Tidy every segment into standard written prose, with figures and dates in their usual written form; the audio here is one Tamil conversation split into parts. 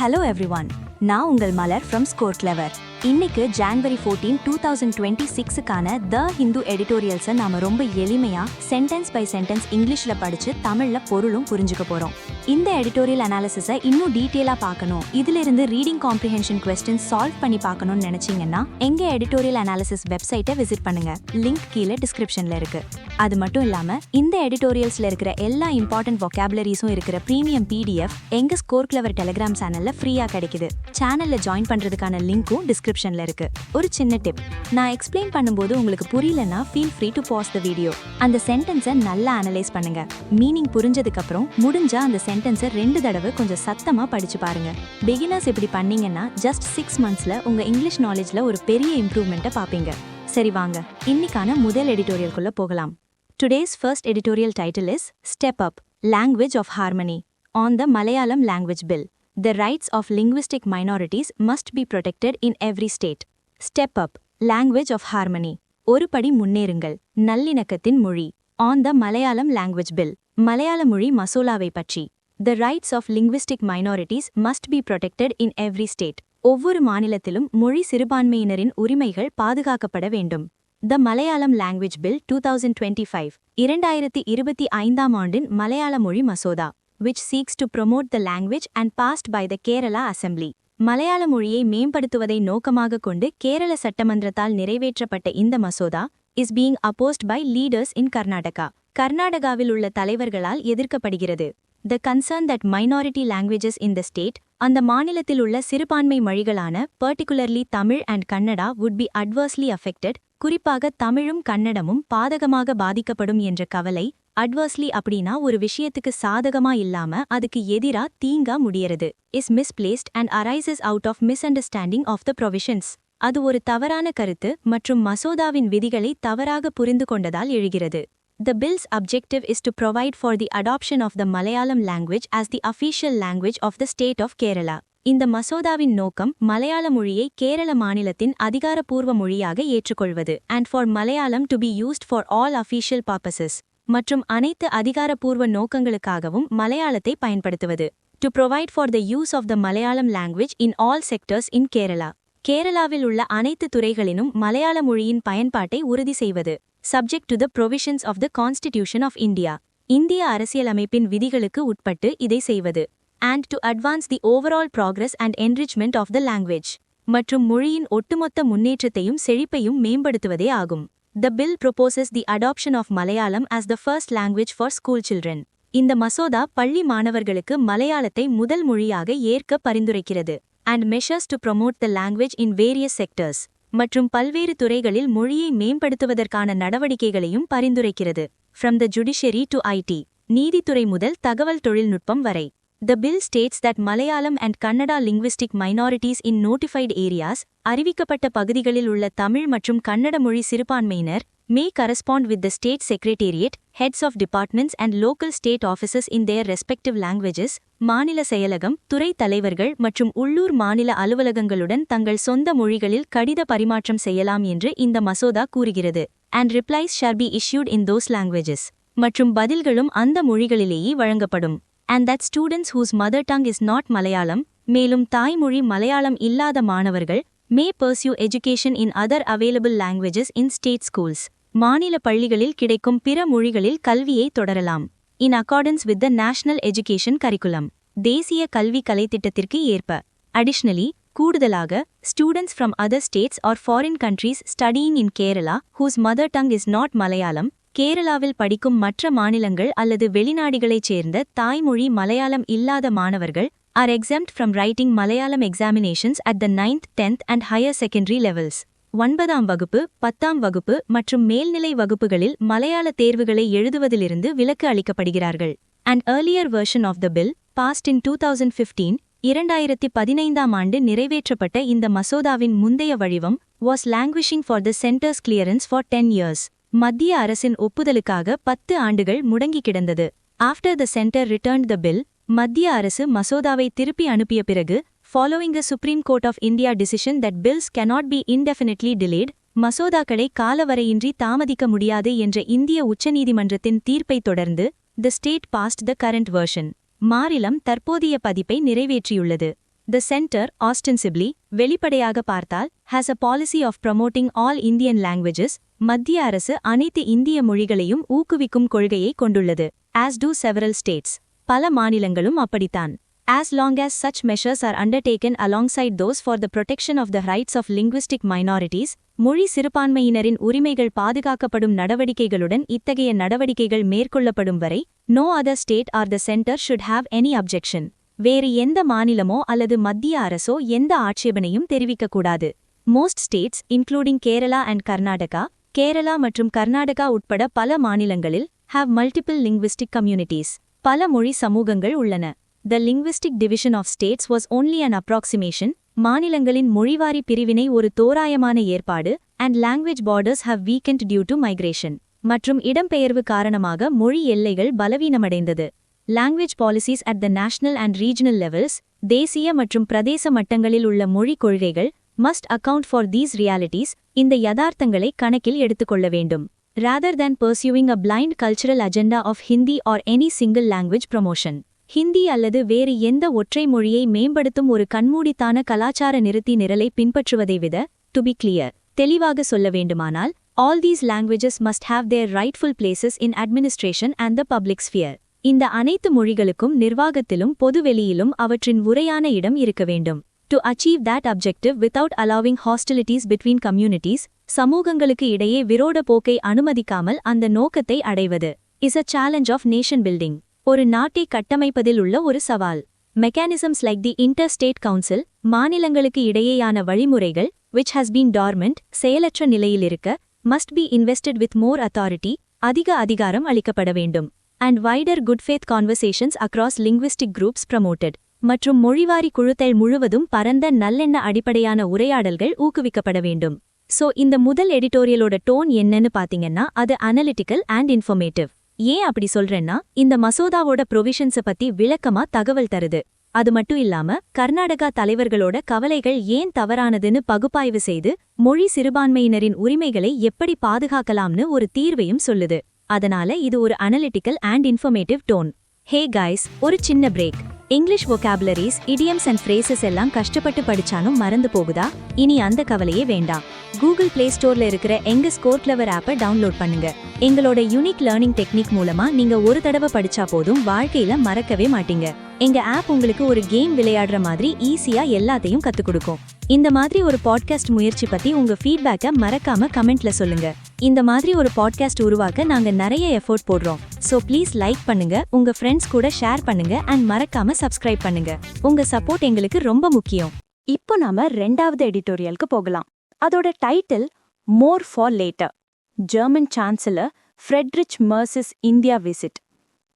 Hello everyone. நான் உங்கள் மலர் from Score Clever. இன்னைக்கு January 14, 2026க்கான The Hindu editorials-ஐ நாம ரொம்ப எளிமையா sentence by sentence இங்கிலீஷ்ல படிச்சு தமிழ்ல பொருளும் புரிஞ்சுக்க போறோம். இந்த editorial analysis-ஐ இன்னும் டீடைலா பார்க்கணும், இதிலிருந்து reading comprehension questions solve பண்ணி பார்க்கணும்னு நினைச்சீங்கன்னா எங்க editorial analysis வெப்சைட்டை விசிட் பண்ணுங்க. லிங்க் கீழே டிஸ்கிரிப்ஷன்ல இருக்கு. அது மட்டும் இல்லாம இந்த editorials-ல இருக்கிற எல்லா important vocabularies-உம் இருக்கிற premium PDF எங்க Score Clever Telegram channel-ல ஃப்ரீயா கிடைக்குது. சேனல்ல ஜாயின் பண்றதுக்கான லிங்க்கும் டிஸ்கிரிப்ஷன்ல இருக்கு. ஒரு சின்ன டிப், நான் எக்ஸ்பிளைன் பண்ணும்போது உங்களுக்கு புரியலன்னா feel free to pass the video. அந்த சென்டென்ஸை நல்லா அனலைஸ் பண்ணுங்க. மீனிங் புரிஞ்சதுக்கு அப்புறம் முடிஞ்சா அந்த சென்டென்ஸை 2 தடவை கொஞ்சம் சத்தமா படிச்சு பாருங்க. பிகினர்ஸ் இப்படி பண்ணீங்கன்னா ஜஸ்ட் 6 monthsல உங்க இங்கிலீஷ் நாலேஜ்ல ஒரு பெரிய இம்ப்ரூவ்மெண்ட்டை பாப்பீங்க. சரி வாங்க, இன்னைக்கான முதல் எடிட்டோரியல்குள்ள போகலாம். Today's first editorial title is Step Up, Language of Harmony on the Malayalam Language Bill. The rights of linguistic minorities must be protected in every state. Step Up, Language of Harmony. ஒரு படி முன்னேறுங்கள், நல்லிணக்கத்தின் மொழி. On the Malayalam Language Bill. மலையாள மொழி மசோலாவை பற்றி. The rights of linguistic minorities must be protected in every state. ஒவ்வொரு மாநிலத்திலும் மொழி சிறுபான்மையினரின் உரிமைகள் பாதுகாக்கப்பட வேண்டும். The Malayalam Language Bill 2025. 2025ஆம் ஆண்டின் மலையாள மொழி மசோதா, which seeks to promote the language and passed by the Kerala Assembly. மலையாள மொழியை மேம்படுத்துவதை நோக்கமாக கொண்டு கேரள சட்டமன்றத்தால் நிறைவேற்றப்பட்ட இந்த மசோதா is being opposed by leaders in Karnataka. கர்நாடகாவில் உள்ள தலைவர்களால் எதிர்க்கப்படுகிறது. The concern that minority languages in the state, அந்த மாநிலத்தில் உள்ள சிறுபான்மை மொழிகளான particularly Tamil and Kannada would be adversely affected, குறிப்பாக தமிழும் கன்னடமும் பாதகமாக பாதிக்கப்படும் என்ற கவலை. adversely அப்படின்னா ஒரு விஷயத்துக்கு சாதகமா இல்லாம அதுக்கு எதிரா தீங்கா முடியறது, is misplaced and arises out of misunderstanding of the provisions. அது ஒரு தவறான கருத்து மற்றும் மசோதாவின் விதிகளை தவறாக புரிந்து கொண்டதால் எழுகிறது. The bill's objective is to provide for the adoption of the Malayalam language as the official language of the state of Kerala. இந்த மசோதாவின் நோக்கம் மலையாள மொழியை கேரள மாநிலத்தின் அதிகாரப்பூர்வ மொழியாக ஏற்றுக்கொள்வது, and for Malayalam to be used for all official purposes, மற்றும் அனைத்து அதிகாரப்பூர்வ நோக்கங்களுக்காகவும் மலையாளத்தை பயன்படுத்துவது. To provide for the use of the Malayalam language in all sectors in Kerala. கேரளாவில் உள்ள அனைத்து துறைகளிலும் மலையாள மொழியின் பயன்பாட்டை உறுதி செய்வது. Subject to the provisions of the Constitution of India. இந்திய அரசியலமைப்பின் விதிகளுக்கு உட்பட்டு இதை செய்வது. And to advance the overall progress and enrichment of the language. மற்றும் மொழியின் ஒட்டுமொத்த முன்னேற்றத்தையும் செழிப்பையும் மேம்படுத்துவதே ஆகும். The bill proposes the adoption of Malayalam as the first language for school children. இந்த மசோதா பள்ளி மாணவர்களுக்கு மலையாளத்தை முதல் மொழியாக ஏற்க பரிந்துரைக்கிறது. And measures to promote the language in various sectors. மற்றும் பல்வேறு துறைகளில் மொழியை மேம்படுத்துவதற்கான நடவடிக்கைகளையும் பரிந்துரைக்கிறது. From the judiciary to IT. நீதித்துறை முதல் தகவல் தொழில்நுட்பம் வரை. The bill states that Malayalam and Kannada linguistic minorities in notified areas, அறிவிக்கப்பட்ட பகுதிகளில் உள்ள தமிழ் மற்றும் கன்னட மொழி சிறுபான்மையினர் may correspond with the state secretariat, heads of departments and local state offices in their respective languages. மாநில செயலகம், துறை தலைவர்கள் மற்றும் உள்ளூர் மாநில அலுவலகங்களுடன் தங்கள் சொந்த மொழிகளில் கடித பரிமாற்றம் செய்யலாம் என்று இந்த மசோதா கூறுகிறது. And replies shall be issued in those languages. மற்றும் பதில்களும் அந்த மொழிகளிலேயே வழங்கப்படும். And that students whose mother tongue is not Malayalam, மேலும் தாய்மொழி மலையாளம் இல்லாத மாணவர்கள் may pursue education in other available languages in state schools. மாநில பள்ளிகளில் கிடைக்கும் பிற மொழிகளில் கல்வியை தொடரலாம். In accordance with the National Education Curriculum. தேசிய கல்வி கலைத்திட்டத்திற்கு ஏற்ப. Additionally, கூடுதலாக, students from other states or foreign countries studying in Kerala, whose mother tongue is not Malayalam, கேரளாவில் படிக்கும் மற்ற மாநிலங்கள் அல்லது வெளிநாடுகளைச் சேர்ந்த தாய்மொழி மலையாளம் இல்லாத மாணவர்கள் are exempt from writing Malayalam examinations at the 9th, 10th and higher secondary levels. 9ஆம் வகுப்பு, 10ஆம் வகுப்பு மற்றும் மேல்நிலை வகுப்புகளில் மலையாள தேர்வுகளை எழுதுவதிலிருந்து விலக்கு அளிக்கப்படுகிறார்கள். An earlier version of the bill, passed in 2015, 2015ஆம் ஆண்டு நிறைவேற்றப்பட்ட இந்த மசோதாவின் முந்தைய வடிவம் was languishing for the center's clearance for 10 years. மத்திய அரசின் ஒப்புதலுக்காக 10 ஆண்டுகள் முடங்கி கிடந்தது. After the center returned the bill, மத்திய அரசு மசோதாவை திருப்பி அனுப்பிய பிறகு, following the Supreme Court of India decision that bills cannot be indefinitely delayed, மசோதாக்களை காலவரையின்றி தாமதிக்க முடியாது என்ற இந்திய உச்சநீதிமன்றத்தின் தீர்ப்பை தொடர்ந்து, the state passed the current version. மாநிலம் தற்போதைய பதிப்பை நிறைவேற்றியுள்ளது. The center, ostensibly, வெளிப்படையாக பார்த்தால், has a policy of promoting all Indian languages. மத்திய அரசு அனைத்து இந்திய மொழிகளையும் ஊக்குவிக்கும் கொள்கையை கொண்டுள்ளது. As do several states. பல மாநிலங்களும் அப்படித்தான். As long as such measures are undertaken alongside those for the protection of the rights of linguistic minorities, மொழி சிறுபான்மையினரின் உரிமைகள் பாதுகாக்கப்படும் நடவடிக்கைகளுடன் இத்தகைய நடவடிக்கைகள் மேற்கொள்ளப்படும் வரை, no other state or the center should have any objection. வேறு எந்த மாநிலமோ அல்லது மத்திய அரசோ எந்த ஆட்சேபனையும் தெரிவிக்கக்கூடாது. Most states, including Kerala and Karnataka, Kerala மற்றும் கர்நாடகா உட்பட பல மாநிலங்களில், have multiple linguistic communities. பல மொழி சமூகங்கள் உள்ளன. The linguistic division of states was only an approximation. மாநிலங்களின் மொழிவாரி பிரிவினை ஒரு தோராயமான ஏற்பாடு, and language borders have weakened due to migration. மற்றும் இடம்பெயர்வு காரணமாக மொழி எல்லைகள் பலவீனமடைந்தது. Language policies at the national and regional levels, தேசிய மற்றும் பிரதேச மட்டங்களில் உள்ள மொழி கொள்கைகள், must account for these realities. இந்த யதார்த்தங்களை கணக்கில் எடுத்துக்கொள்ள வேண்டும். Rather than pursuing a blind cultural agenda of Hindi or any single language promotion. Hindi அல்லது வேறு எந்த ஒற்றை மொழியை மேம்படுத்தும் ஒரு கண்மூடித்தான கலாச்சார நிறுத்தி நிரலை பின்பற்றுவதை விட, to be clear, தெளிவாக சொல்ல வேண்டுமானால், all these languages must have their rightful places in administration and the public sphere. இந்த அனைத்து மொழிகளுக்கும் நிர்வாகத்திலும் பொதுவெளியிலும் அவற்றின் உரையான இடம் இருக்க வேண்டும். To achieve that objective without allowing hostilities between communities, சமூகங்களுக்கு இடையே விரோத போக்கை அனுமதிக்காமல் அந்த நோக்கத்தை அடைவது, is a challenge of nation building. ஒரு நாட்டை கட்டமைப்பதில் உள்ள ஒரு சவால். Mechanisms like the Interstate Council, மாநிலங்களுக்கு இடையேயான வழிமுறைகள், which has been dormant, செயலற்ற நிலையில் இருக்க, must be invested with more authority, அதிக அதிகாரம் அளிக்கப்பட வேண்டும். And wider good faith conversations across linguistic groups promoted. மற்றும் மொழிவாரி குழுக்கள் முழுவதும் பரந்த நல்லெண்ண அடிப்படையான உரையாடல்கள் ஊக்குவிக்கப்பட வேண்டும். சோ இந்த முதல் எடிட்டோரியலோட டோன் என்னன்னு பாத்தீங்கன்னா, அது அனலிட்டிக்கல் அண்ட் இன்ஃபர்மேட்டிவ். ஏன் அப்படி சொல்றேன்னா, இந்த மசோதாவோட ப்ரொவிஷன்ஸ பத்தி விளக்கமா தகவல் தருது. அது மட்டும் இல்லாம, கர்நாடகா தலைவர்களோட கவலைகள் ஏன் தவறானதுன்னு பகுப்பாய்வு செய்து, மொழி சிறுபான்மையினரின் உரிமைகளை எப்படி பாதுகாக்கலாம்னு ஒரு தீர்வையும் சொல்லுது. அதனால இது ஒரு analytical and informative tone. Hey guys, ஒரு சின்ன break. English vocabularies, idioms and phrases எல்லாம் கஷ்டப்பட்டு படிச்சாலும் மறந்து போகுதா? இனி அந்த கவலையே வேண்டாம். கூகுள் பிளே ஸ்டோர்ல இருக்கிற எங்க ஸ்கோர் கிளவர் ஆப்பை டவுன்லோட் பண்ணுங்க. எங்களோட யூனிக் லேர்னிங் டெக்னிக் மூலமா நீங்க ஒரு தடவை படிச்சா போதும், வாழ்க்கையில மறக்கவே மாட்டீங்க. எங்க ஆப் உங்களுக்கு ஒரு கேம் விளையாடுற மாதிரி ஈஸியா எல்லாத்தையும் கத்துக் கொடுக்கும். இந்த மாதிரி ஒரு பாட்காஸ்ட் முயற்சி பத்தி உங்க ஃபீட்பேக்கை மறக்காம கமெண்ட்ல சொல்லுங்க. இந்த மாதிரி ஒரு பாட்காஸ்ட் உருவாக்க நாங்க நிறைய எஃபோர்ட் போடுறோம். சோ ப்ளீஸ் லைக் பண்ணுங்க, உங்க ஃப்ரெண்ட்ஸ் கூட ஷேர் பண்ணுங்க அண்ட் மறக்காம சப்ஸ்கிரைப் பண்ணுங்க. உங்க சப்போர்ட் எங்களுக்கு ரொம்ப முக்கியம். இப்போ நாம ரெண்டாவது எடிட்டோரியலுக்கு போகலாம். அதோட title more for later. German chancellor Friedrich Merz's India visit.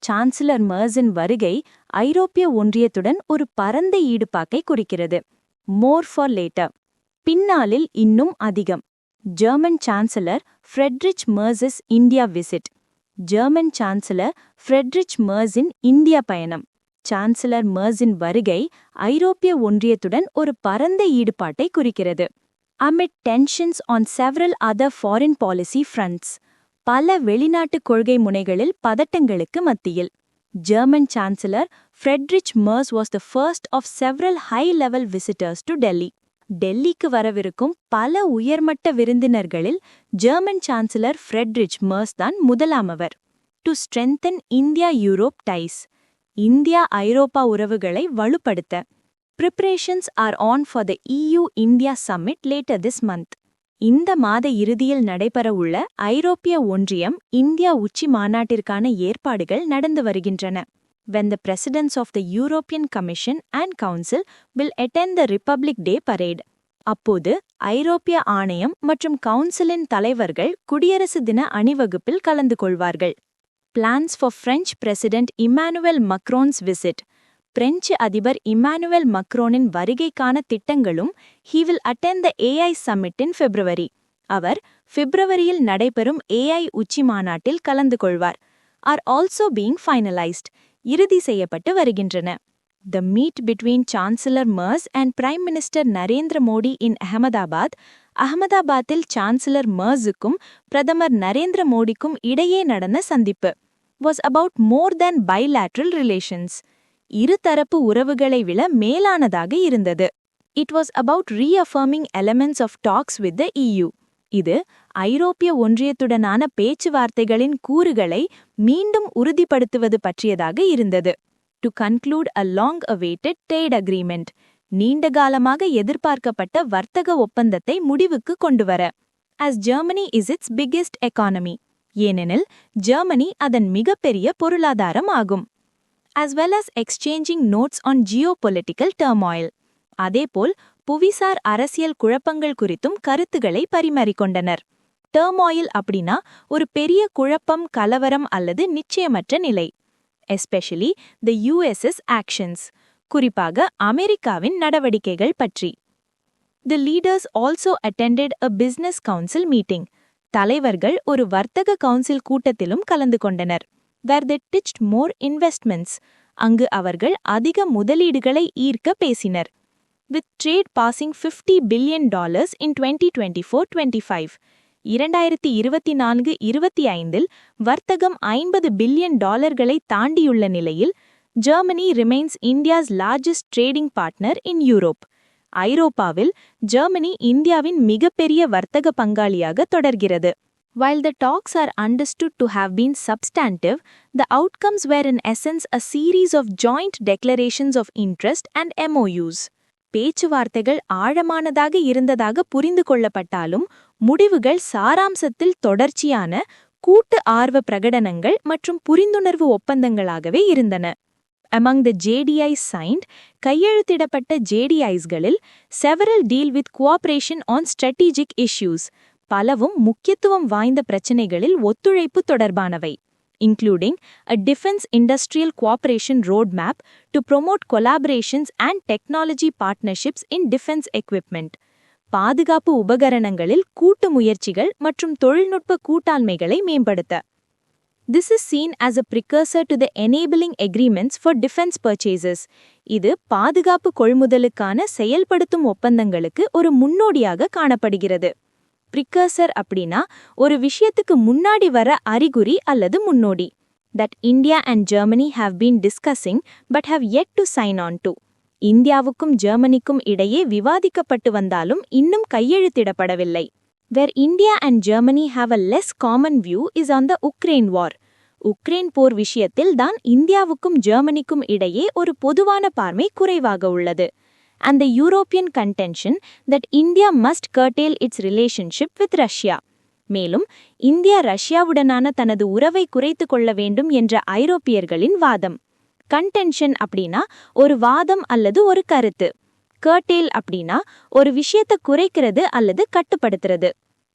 Chancellor மெர்ஸின் வருகை ஐரோப்பிய ஒன்றியத்துடன் ஒரு பரந்த ஈடுபாக்கை குறிக்கிறது. மோர் ஃபார் லேட்டர், பின்னாளில் இன்னும் அதிகம். German chancellor Friedrich Merz's India visit. German chancellor Friedrich மெர்ஸின் இந்தியா பயணம். சான்சலர் மெர்ஸின் வருகை ஐரோப்பிய ஒன்றியத்துடன் ஒரு பரந்த ஈடுபாட்டை குறிக்கிறது. Amid tensions on several other foreign policy fronts. பல வெளிநாட்டு கொள்கை முனைகளில் பதட்டங்களுக்கு மத்தியில். German Chancellor Friedrich Merz was the first of several high-level visitors to Delhi. டெல்லிக்கு வரவிருக்கும் பல உயர்மட்ட விருந்தினர்களில் ஜெர்மன் சான்சலர் ஃப்ரெட்ரிச் மெர்ஸ் தான் முதலாமவர். To strengthen India Europe ties. India ஐரோப்பா உறவுகளை வலுப்படுத்த. Preparations are on for the EU-India Summit later this month. இந்த மாத இறுதியில் நடைபெறவுள்ள ஐரோப்பிய ஒன்றியம் இந்தியா உச்சி மாநாட்டிற்கான ஏற்பாடுகள் நடந்து வருகின்றன. When the presidents of the European Commission and Council will attend the Republic Day parade. அப்போது ஐரோப்பிய ஆணையம் மற்றும் கவுன்சிலின் தலைவர்கள் குடியரசு தின அணிவகுப்பில் கலந்து கொள்வார்கள். Plans for French President Emmanuel Macron's visit. French அதிபர் இமானுவேல் மக்ரோனின் வருகைக்கான திட்டங்களும். He will attend the AI Summit in February. அவர் பிப்ரவரியில் நடைபெறும் AI உச்சி மாநாட்டில் கலந்து கொள்வார். Are also being finalized. இறுதி செய்யப்பட்டு வருகின்றன. The meet between Chancellor Merz and Prime Minister Narendra Modi in Ahmedabad. அகமதாபாத்தில் சான்சலர் மெர்ஸுக்கும் பிரதமர் நரேந்திர மோடிக்கும் இடையே நடந்த சந்திப்பு. Was about more than bilateral relations. இருதரப்பு உறவுகளை விட மேலானதாக இருந்தது. It was about reaffirming elements of talks with the EU. இது ஐரோப்பிய ஒன்றியத்துடனான பேச்சுவார்த்தைகளின் கூறுகளை மீண்டும் உறுதிப்படுத்துவது பற்றியதாக இருந்தது. To conclude a long awaited trade agreement, நீண்டகாலமாக எதிர்பார்க்கப்பட்ட வர்த்தக ஒப்பந்தத்தை முடிவுக்கு கொண்டுவர. as Germany is its biggest economy, ஏனெனில் ஜெர்மனி அதன் மிகப்பெரிய பொருளாதாரம் ஆகும். as well as exchanging notes on geopolitical turmoil, அதேபோல் புவிசார் அரசியல் குழப்பங்கள் குறித்தும் கருத்துக்களை பரிமாறிக்கொண்டனர். டர்மாயில் அப்படின்னா ஒரு பெரிய குழப்பம், கலவரம் அல்லது நிச்சயமற்ற நிலை. எஸ்பெஷலி த US's actions, குறிப்பாக அமெரிக்காவின் நடவடிக்கைகள் பற்றி. The leaders also attended a business council meeting. தலைவர்கள் ஒரு வர்த்தக கவுன்சில் கூட்டத்திலும் கலந்து கொண்டனர். where they pitched more investments. அங்கு அவர்கள் அதிக முதலீடுகளை ஈர்க்க பேசினர். with trade passing $50 billion in 2024-25. 2024-25 வர்த்தகம் $50 பில்லியன் தாண்டியுள்ள நிலையில் Germany remains India's largest trading partner in Europe. ஐரோப்பாவில் ஜெர்மனி இந்தியாவின் மிகப்பெரிய வர்த்தக பங்காளியாக தொடர்கிறது. While the talks are understood to have been substantive, the outcomes were in essence a series of joint declarations of interest and MOUs. பேச்சுவார்த்தைகள் ஆழமானதாக இருந்ததாக புரிந்து கொள்ளப்பட்டாலும் முடிவுகள் சாராம்சத்தில் தொடர்ச்சியான கூட்டு ஆர்வ பிரகடனங்கள் மற்றும் புரிந்துணர்வு ஒப்பந்தங்களாகவே இருந்தன. Among the JDIs signed, கையெழுத்திடப்பட்ட JDIsகளில் several deal with cooperation on strategic issues, பலவும் முக்கியத்துவம் வாய்ந்த பிரச்சினைகளில் ஒத்துழைப்பு தொடர்பானவை, including a defense industrial cooperation roadmap to promote collaborations and technology partnerships in defense equipment. பாதுகாப்பு உபகரணங்களில் கூட்டு முயற்சிகள் மற்றும் தொழில்நுட்ப கூட்டாண்மைகளை மேம்படுத்த. This is seen as a precursor to the enabling agreements for defense purchases. இது பாதுகாப்பு கொள்முதலுக்கான செயல்படுத்தும் ஒப்பந்தங்களுக்கு ஒரு முன்னோடியாக காணப்படுகிறது. Precursor அப்படின்னா ஒரு விஷயத்துக்கு முன்னாடி வர அறிகுறி அல்லது முன்னோடி. That India and Germany have been discussing but have yet to sign on to. இந்தியாவுக்கும் ஜெர்மனிக்கும் இடையே விவாதிக்கப்பட்டு வந்தாலும் இன்னும் கையெழுத்திடப்படவில்லை. Where India and Germany have a less common view is on the Ukraine war. Ukraine போர் விஷயத்தில் தான் இந்தியாவுக்கும் ஜெர்மனிக்கும் இடையே ஒரு பொதுவான பார்வை குறைவாக உள்ளது. And the European contention that India must curtail its relationship with Russia. மேலும் இந்தியா ரஷ்யாவுடனான தனது உறவை குறைத்து கொள்ள வேண்டும் என்ற ஐரோப்பியர்களின் வாதம். கன்டென்ஷன் அப்படின்னா ஒரு வாதம் அல்லது ஒரு கருத்து. கர்டேல் அப்படின்னா ஒரு விஷயத்தை குறைக்கிறது அல்லது கட்டுப்படுத்துறது.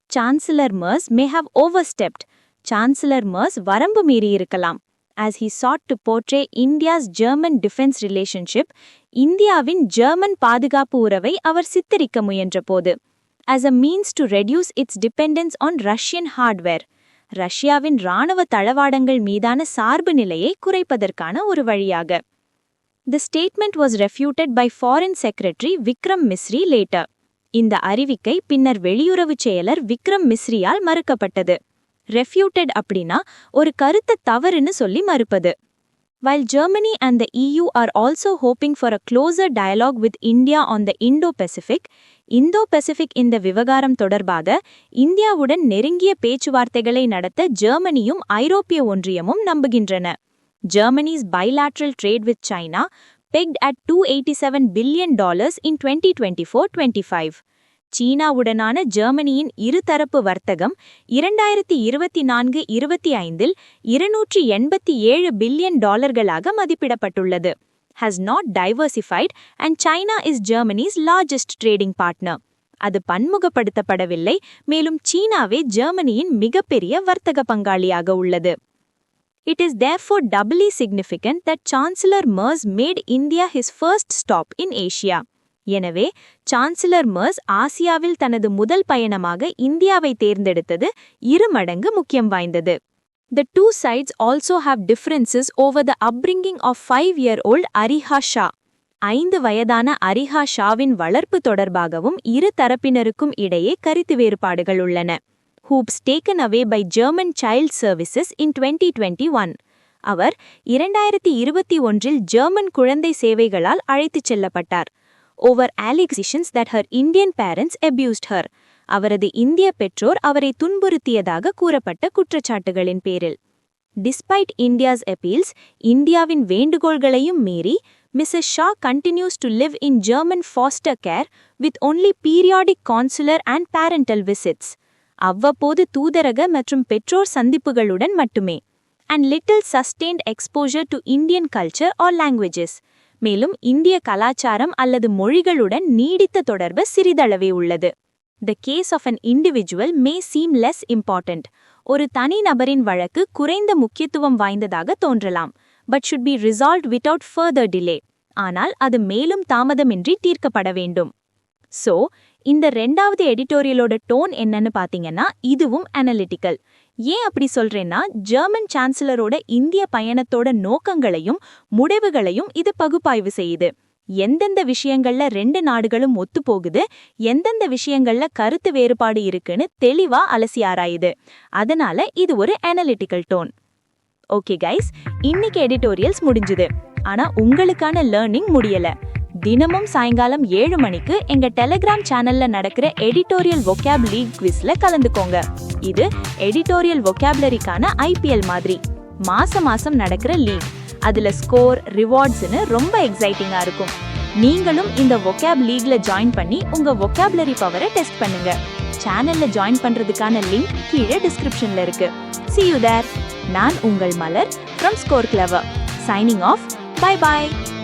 Chancellor Merz may have overstepped. Chancellor Merz வரம்பு மீறியிருக்கலாம். as he sought to portray India's German defense relationship, இந்தியாவின் ஜெர்மன் பாதுகாப்பு உறவை அவர் சித்தரிக்க முயன்றபோது. as a means to reduce its dependence on Russian hardware. ரஷ்யாவின் இராணுவ தளவாடங்கள் மீதான சார்பு நிலையை குறைப்பதற்கான ஒரு வழியாக. The statement was refuted by Foreign Secretary Vikram Misri later. இந்த அறிவிக்கை பின்னர் வெளியுறவுச் செயலர் விக்ரம் மிஸ்ரியால் மறுக்கப்பட்டது. Refuted அப்படின்னா ஒரு கருத்து தவறுன்னு சொல்லி மறுப்பது. While Germany and the EU are also hoping for a closer dialogue with India on the Indo-Pacific, Indo-Pacific இந்த விவகாரம் தொடர்பாக இந்தியாவுடன் நெருங்கிய பேச்சுவார்த்தைகளை நடத்த ஜெர்மனியும் ஐரோப்பிய ஒன்றியமும் நம்புகின்றன. Germany's bilateral trade with China pegged at $287 billion in 2024-25. சீனாவுடனான ஜெர்மனியின் இருதரப்பு வர்த்தகம் 2024-25 $287 பில்லியன் மதிப்பிடப்பட்டுள்ளது. has not diversified and China is Germany's largest trading partner. அது பன்முகப்படுத்தப்படவில்லை, மேலும் சீனாவே ஜெர்மனியின் மிகப்பெரிய வர்த்தக பங்காளியாக உள்ளது. It is therefore doubly significant that Chancellor Merz made India his first stop in Asia. எனவே சான்சலர் மர்ஸ் ஆசியாவில் தனது முதல் பயணமாக இந்தியாவை தேர்ந்தெடுத்தது 2 மடங்கு முக்கியம் வாய்ந்தது. The two sides also have differences over the upbringing of 5-year-old Ariha Shah. 5 வயதான அரிஹா ஷாவின் வளர்ப்பு தொடர்பாகவும் இரு தரப்பினருக்கும் இடையே கருத்து வேறுபாடுகள் உள்ளன. Hoops taken away by German Child Services in 2021. அவர் 2021 ஜெர்மன் குழந்தை சேவைகளால் அழைத்துச் செல்லப்பட்டார். Over allegations that her Indian parents abused her. அவரது இந்திய பெற்றோர் அவரை துன்புறுத்தியதாக கூறப்பட்ட குற்றச்சாட்டுகளின் பேரில். Despite India's appeals, இந்தியாவின் வேண்டுகோள்களையும் மீறி, Mrs. Shah continues to live in German foster care with only periodic consular and parental visits. அவ்வப்போது தூதரக மற்றும் பெற்றோர் சந்திப்புகளுடன் மட்டுமே. And little sustained exposure to Indian culture or languages. மேலும் இந்திய கலாச்சாரம் அல்லது மொழிகளுடன் நீடித்த தொடர்பு சிறிதளவே உள்ளது. The case of an individual may seem less important. ஒரு தனிநபரின் வழக்கு குறைந்த முக்கியத்துவம் வாய்ந்ததாக தோன்றலாம், but should be resolved without further delay. ஆனால் அது மேலும் தாமதமின்றி தீர்க்கப்பட வேண்டும். So, இந்த 2வது எடிட்டோரியலோட டோன் என்னன்னு பாத்தீங்கன்னா, இதுவும் அனலிட்டிக்கல். ஏன் அப்படி சொல்றேன்னா, ஜெர்மன் சான்சலரோட இந்திய பயணத்தோட நோக்கங்களையும் முடிவுகளையும் இது பகுப்பாய்வு செய்யுது. எந்தெந்த விஷயங்கள்ல 2 நாடுகளும் ஒத்துப்போகுது, எந்தெந்த விஷயங்கள்ல கருத்து வேறுபாடு இருக்குன்னு தெளிவா அலசி ஆராயுது. அதனால இது ஒரு அனலிட்டிக்கல் டோன். ஓகே கைஸ், இன்னைக்கு எடிட்டோரியல்ஸ் முடிஞ்சுது. ஆனா உங்களுக்கான லேர்னிங் முடியல. தினமும் சாயங்காலம் 7 மணிக்கு எங்க டெலிகிராம் சேனல்ல நடக்கிற எடிட்டோரியல் vocab லீக் குவிஸ்ல கலந்துக்கோங்க. இது எடிட்டோரியல் vocabularyக்கான IPL மாதிரி. மாசம் நடக்கிற லீக். அதுல ஸ்கோர், ரிவார்ட்ஸ்னு ரொம்ப எக்ஸைட்டிங்கா இருக்கும். நீங்களும் இந்த vocab லீக்ல ஜாயின் பண்ணி உங்க vocabulary பவரை டெஸ்ட் பண்ணுங்க. சேனல்ல ஜாயின் பண்றதுக்கான லிங்க் கீழே டிஸ்கிரிப்ஷன்ல இருக்கு. See you there. நான் உங்கள் மலர் from Score Clever. Signing off. Bye bye.